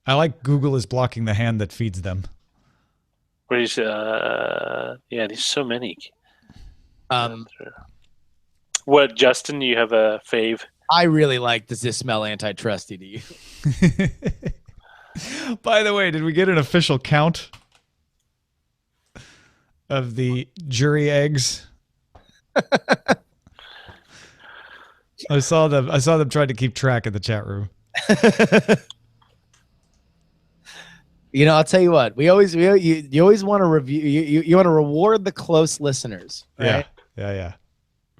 Speaker 2: I like Google is blocking the hand that feeds them.
Speaker 3: Yeah, there's so many. What, Justin? You have a fave?
Speaker 1: I really like. Does this smell antitrusty to you?
Speaker 2: By the way, did we get an official count of the jury eggs? I saw them trying to keep track in the chat room.
Speaker 1: I'll tell you what. You always want to review. You want to reward the close listeners, right?
Speaker 2: Yeah,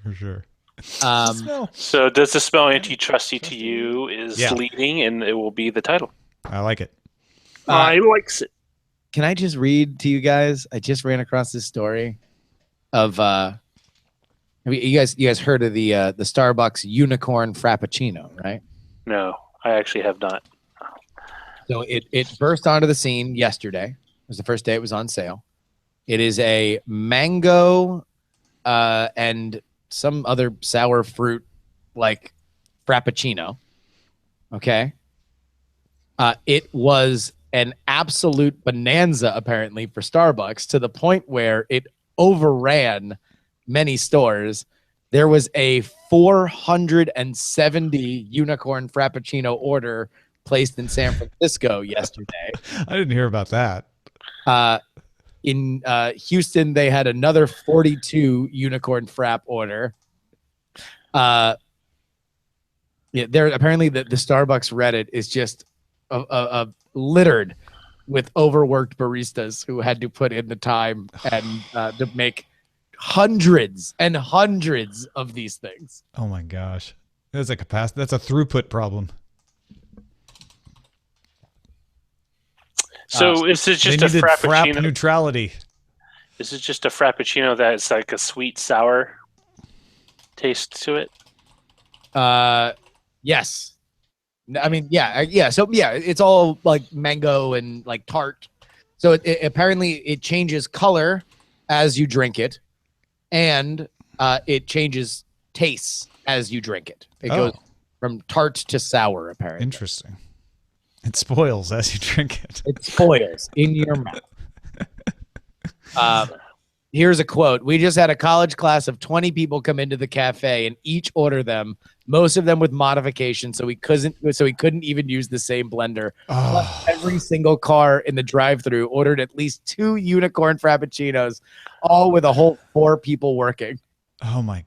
Speaker 2: for sure.
Speaker 3: So does the smell antitrusty to you is leading, and it will be the title.
Speaker 2: I like it.
Speaker 3: I likes it.
Speaker 1: Can I just read to you guys? I just ran across this story of you guys heard of the Starbucks unicorn frappuccino, right?
Speaker 3: No, I actually have not.
Speaker 1: So it burst onto the scene yesterday. It was the first day it was on sale. It is a mango and some other sour fruit like frappuccino. Okay. It was an absolute bonanza apparently for Starbucks, to the point where it overran many stores. There was a 470 unicorn frappuccino order placed in San Francisco yesterday.
Speaker 2: I didn't hear about that.
Speaker 1: In Houston, they had another 42 unicorn frap order. There apparently the Starbucks Reddit is just littered with overworked baristas who had to put in the time and to make hundreds and hundreds of these things.
Speaker 2: Oh my gosh, that's a capacity. That's a throughput problem.
Speaker 3: So is this just a frappuccino?
Speaker 2: Frap neutrality.
Speaker 3: Is it just a frappuccino that's like a sweet sour taste to it?
Speaker 1: Yes. I mean, yeah. So yeah, it's all like mango and like tart. So it apparently it changes color as you drink it, and it changes taste as you drink it. It goes from tart to sour, apparently.
Speaker 2: Interesting. It spoils as you drink it.
Speaker 1: It spoils in your mouth. Here's a quote. We just had a college class of 20 people come into the cafe and each order them, most of them with modifications, so we couldn't even use the same blender. Plus, every single car in the drive-thru ordered at least 2 unicorn frappuccinos, all with a whole 4 people working.
Speaker 2: Oh my.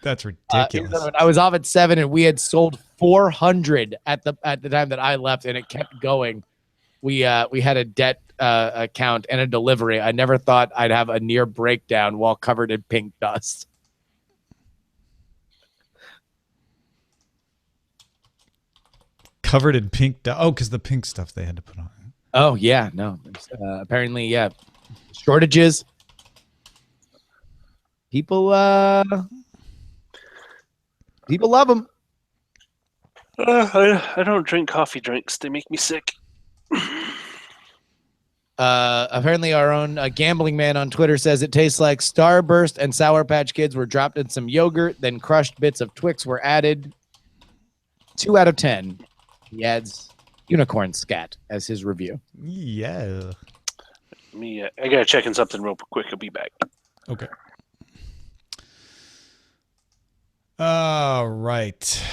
Speaker 2: That's ridiculous.
Speaker 1: I was off at 7 and we had sold 400 at the time that I left, and it kept going. We had a debt account and a delivery. I never thought I'd have a near breakdown while covered in pink dust.
Speaker 2: Covered in pink dust. Oh, because the pink stuff they had to put on.
Speaker 1: Oh yeah, no. Apparently, yeah. Shortages. People love them.
Speaker 3: I don't drink coffee drinks. They make me sick.
Speaker 1: Apparently our own gambling man on Twitter says it tastes like Starburst and Sour Patch Kids were dropped in some yogurt, then crushed bits of Twix were added. 2 out of 10. He adds unicorn scat as his review.
Speaker 2: Yeah.
Speaker 3: I gotta check in something real quick. I'll be back.
Speaker 2: Okay. All right.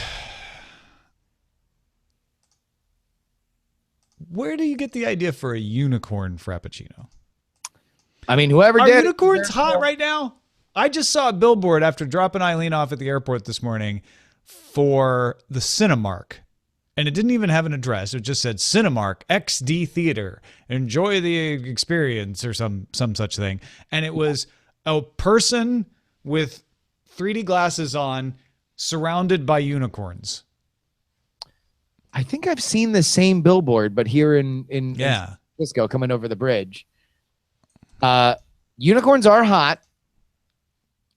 Speaker 2: Where do you get the idea for a unicorn frappuccino?
Speaker 1: I mean, whoever
Speaker 2: Are
Speaker 1: did
Speaker 2: unicorns hot right now? I just saw a billboard after dropping Eileen off at the airport this morning for the Cinemark. And it didn't even have an address. It just said Cinemark XD Theater. Enjoy the experience or some such thing. And it was a person with 3D glasses on surrounded by unicorns.
Speaker 1: I think I've seen the same billboard, but here in San Francisco, coming over the bridge. Unicorns are hot.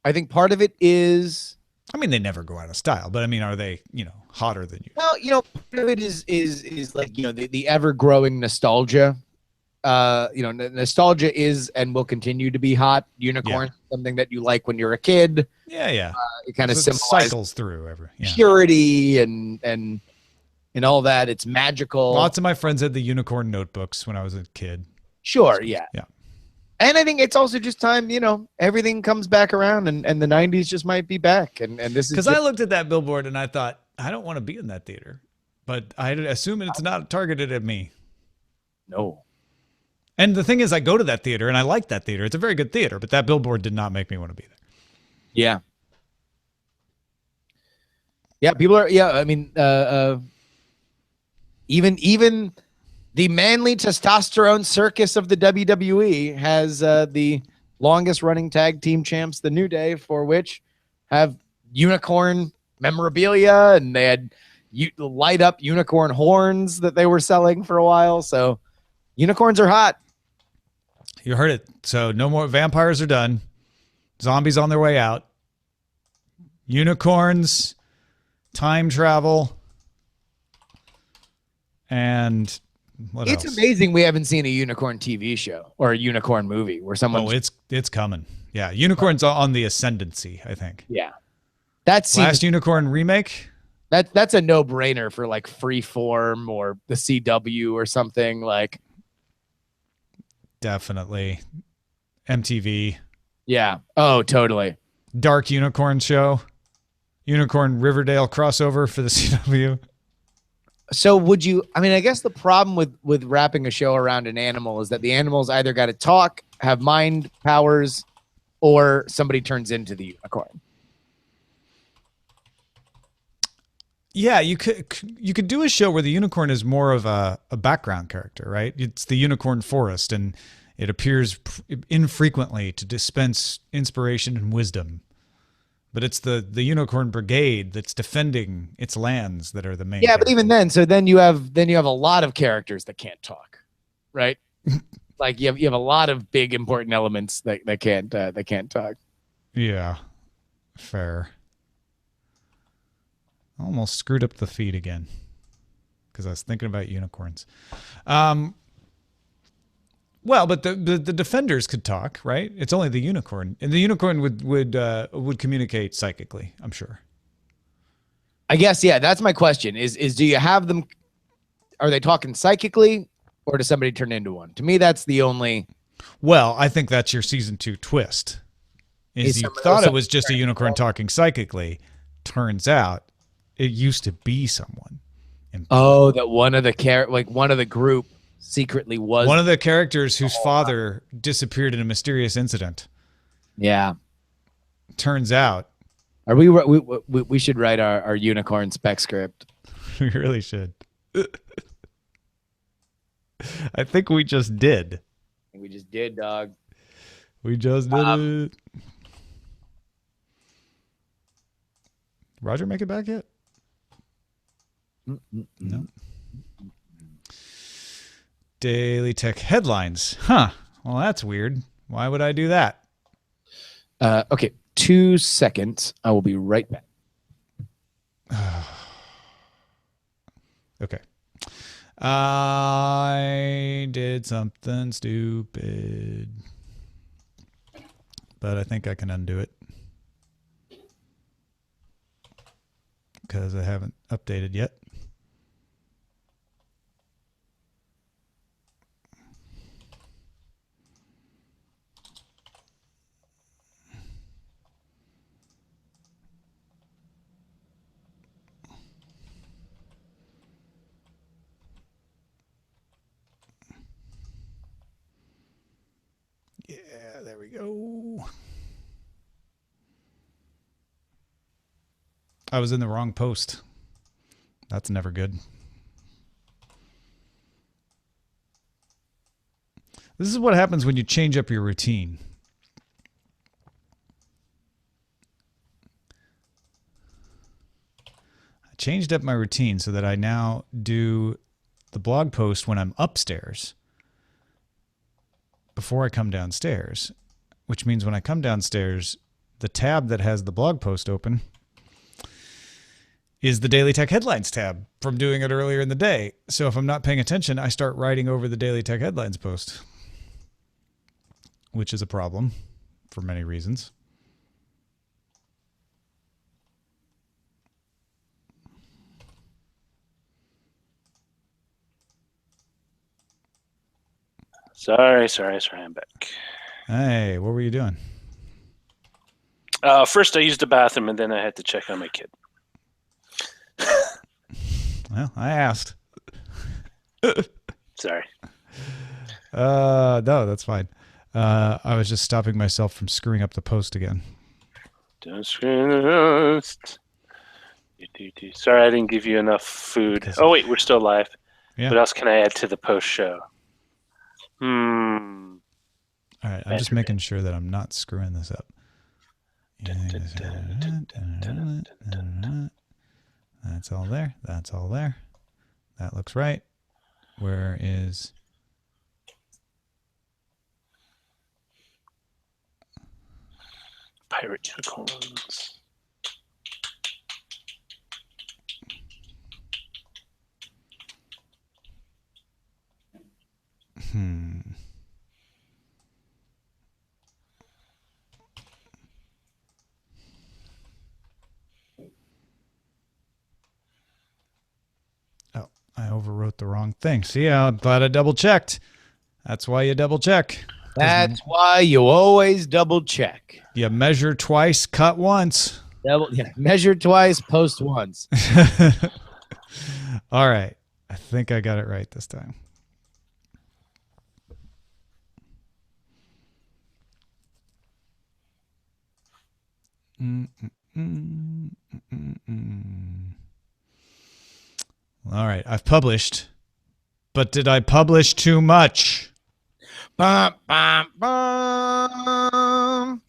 Speaker 1: I think part of it is.
Speaker 2: I mean, they never go out of style, but I mean, are they, hotter than you?
Speaker 1: Well, part of it is like, the ever growing nostalgia. Nostalgia is and will continue to be hot. Unicorn, something that you like when you're a kid.
Speaker 2: Yeah.
Speaker 1: It kind of
Speaker 2: cycles through
Speaker 1: purity and all that. It's magical.
Speaker 2: Lots of my friends had the unicorn notebooks when I was a kid.
Speaker 1: Sure, yeah.
Speaker 2: Yeah.
Speaker 1: And I think it's also just time, everything comes back around and the 90s just might be back. And this is
Speaker 2: because I looked at that billboard and I thought, I don't want to be in that theater. But I assume it's not targeted at me.
Speaker 1: No.
Speaker 2: And the thing is, I go to that theater and I like that theater. It's a very good theater, but that billboard did not make me want to be there.
Speaker 1: Yeah. Yeah, people are, I mean, even the manly testosterone circus of the WWE has the longest running tag team champs, the New Day, for which have unicorn memorabilia, and they had light up unicorn horns that they were selling for a while. So unicorns are hot.
Speaker 2: You heard it. So no more vampires are done. Zombies on their way out. Unicorns, time travel, and what else?
Speaker 1: It's amazing we haven't seen a unicorn TV show or a unicorn movie where someone.
Speaker 2: Oh, it's coming. Yeah, unicorns on the ascendancy, I think.
Speaker 1: Yeah, that's
Speaker 2: last unicorn remake.
Speaker 1: That's a no-brainer for like Freeform or the CW or something like.
Speaker 2: Definitely, MTV.
Speaker 1: Yeah. Oh, totally.
Speaker 2: Dark Unicorn show, Unicorn Riverdale crossover for the CW.
Speaker 1: So would you, I mean, I guess the problem with wrapping a show around an animal is that the animal's either got to talk, have mind powers, or somebody turns into the unicorn.
Speaker 2: Yeah, you could do a show where the unicorn is more of a background character, right? It's the unicorn forest, and it appears infrequently to dispense inspiration and wisdom. But it's the unicorn brigade that's defending its lands that are the main.
Speaker 1: Yeah, but even then, so then you have a lot of characters that can't talk, right? Like you have a lot of big important elements that can't talk.
Speaker 2: Yeah, fair. Almost screwed up the feed again because I was thinking about unicorns. Well, but the defenders could talk, right? It's only the unicorn, and the unicorn would communicate psychically, I'm sure.
Speaker 1: I guess, yeah. That's my question: is do you have them? Are they talking psychically, or does somebody turn into one? To me, that's the only.
Speaker 2: Well, I think that's your season 2 twist. Is you thought it was just a unicorn talking psychically? Turns out it used to be someone.
Speaker 1: Oh, that one of the group secretly was
Speaker 2: one of the characters whose father disappeared in a mysterious incident.
Speaker 1: Yeah.
Speaker 2: Turns out.
Speaker 1: Are we should write our unicorn spec script.
Speaker 2: We really should. I think we just did.
Speaker 1: We just did, dog.
Speaker 2: We just did it. Roger make it back yet? No. Daily Tech headlines. Huh. Well, that's weird. Why would I do that?
Speaker 1: Okay. 2 seconds. I will be right back.
Speaker 2: Okay. I did something stupid, but I think I can undo it because I haven't updated yet. Yeah, there we go. I was in the wrong post. That's never good. This is what happens when you change up your routine. I changed up my routine so that I now do the blog post when I'm upstairs before I come downstairs. which means when I come downstairs, the tab that has the blog post open is the Daily Tech Headlines tab from doing it earlier in the day. So if I'm not paying attention, I start writing over the Daily Tech Headlines post, which is a problem for many reasons.
Speaker 3: Sorry, I'm back.
Speaker 2: Hey, what were you doing?
Speaker 3: First I used the bathroom, and then I had to check on my kid.
Speaker 2: Well, I asked.
Speaker 3: Sorry.
Speaker 2: No, that's fine. I was just stopping myself from screwing up the post again.
Speaker 3: Don't screw the host. Sorry, I didn't give you enough food. Oh, wait, we're still live.
Speaker 2: Yeah.
Speaker 3: What else can I add to the post show?
Speaker 2: All right, I'm just making sure that I'm not screwing this up. That's all there. That's all there. That looks right. Where is...
Speaker 3: Pirate unicorns.
Speaker 2: Oh, I overwrote the wrong thing. See, I'm glad I double checked. That's why you double check.
Speaker 1: That's why you always double check.
Speaker 2: You measure twice, cut once.
Speaker 1: Measure twice, post once.
Speaker 2: All right. I think I got it right this time. All right. I've published, but did I publish too much?
Speaker 1: Bum, bum, bum.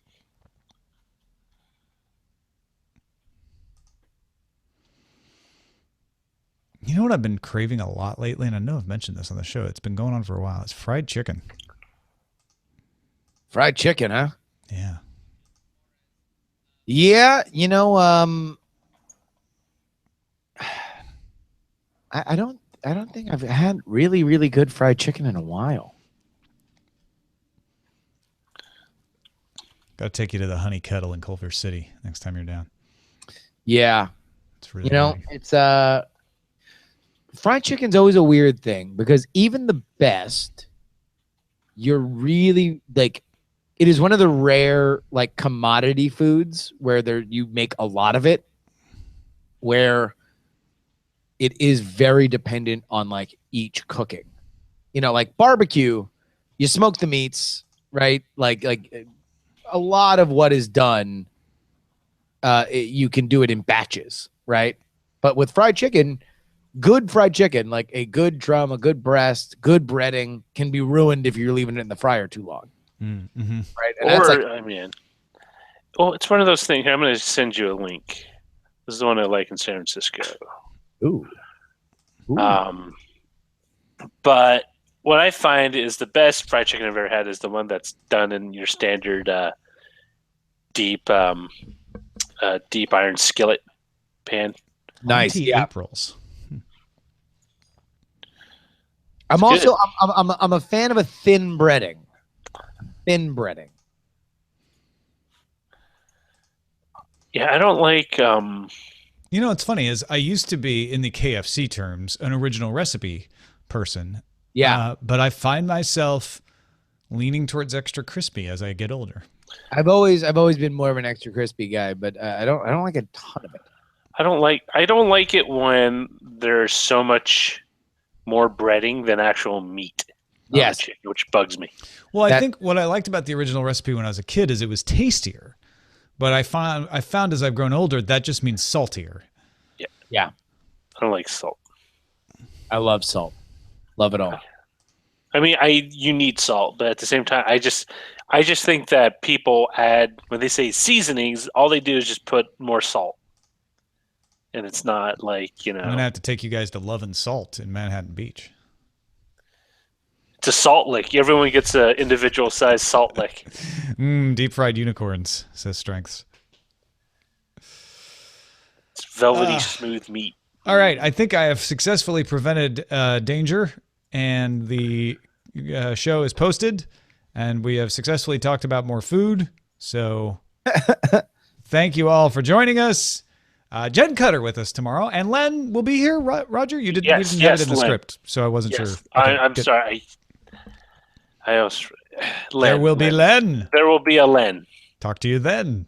Speaker 2: You know what I've been craving a lot lately, and I know I've mentioned this on the show. It's been going on for a while. It's fried chicken.
Speaker 1: Fried chicken, huh?
Speaker 2: Yeah.
Speaker 1: Yeah, you know, I don't think I've had really, really good fried chicken in a while.
Speaker 2: Got to take you to the Honey Kettle in Culver City next time you're down.
Speaker 1: Yeah.
Speaker 2: It's really
Speaker 1: good. It's fried chicken's always a weird thing because even the best, you're really like, it is one of the rare like commodity foods where you make a lot of it, where it is very dependent on like each cooking. You know, like barbecue, you smoke the meats, right? Like a lot of what is done, you can do it in batches, right? But with fried chicken, good fried chicken, like a good drum, a good breast, good breading, can be ruined if you're leaving it in the fryer too long.
Speaker 2: Mm-hmm.
Speaker 1: Right? And that's like,
Speaker 3: I mean, well, it's one of those things. I'm going to send you a link. This is the one I like in San Francisco.
Speaker 1: ooh.
Speaker 3: But what I find is the best fried chicken I've ever had is the one that's done in your standard deep iron skillet pan.
Speaker 1: Nice. Yeah.
Speaker 2: Aprils.
Speaker 1: I'm also I'm a fan of a thin breading. Thin breading.
Speaker 3: Yeah, I don't like.
Speaker 2: You know, what's funny is I used to be, in the KFC terms, an original recipe person.
Speaker 1: Yeah.
Speaker 2: But I find myself leaning towards extra crispy as I get older.
Speaker 1: I've always been more of an extra crispy guy, but I don't like a ton of it.
Speaker 3: I don't like it when there's so much more breading than actual meat.
Speaker 1: Yes,
Speaker 3: chicken, which bugs me.
Speaker 2: Well, I think what I liked about the original recipe when I was a kid is it was tastier. But I found as I've grown older, that just means saltier.
Speaker 1: Yeah.
Speaker 3: I don't like salt.
Speaker 1: I love salt. Love it all.
Speaker 3: I mean, you need salt, but at the same time, I just think that people add, when they say seasonings, all they do is just put more salt. And it's not like, you know.
Speaker 2: I'm going to have to take you guys to Love and Salt in Manhattan Beach.
Speaker 3: It's a salt lick. Everyone gets an individual size salt lick.
Speaker 2: Deep fried unicorns, says Strengths.
Speaker 3: It's velvety, smooth meat.
Speaker 2: All right. I think I have successfully prevented danger, and the show is posted, and we have successfully talked about more food. So thank you all for joining us. Jen Cutter with us tomorrow, and Len will be here. Roger, you didn't have it in the script, so I wasn't sure. Okay,
Speaker 3: I'm sorry. I was Len.
Speaker 2: There will be Len.
Speaker 3: There will be a Len.
Speaker 2: Talk to you then.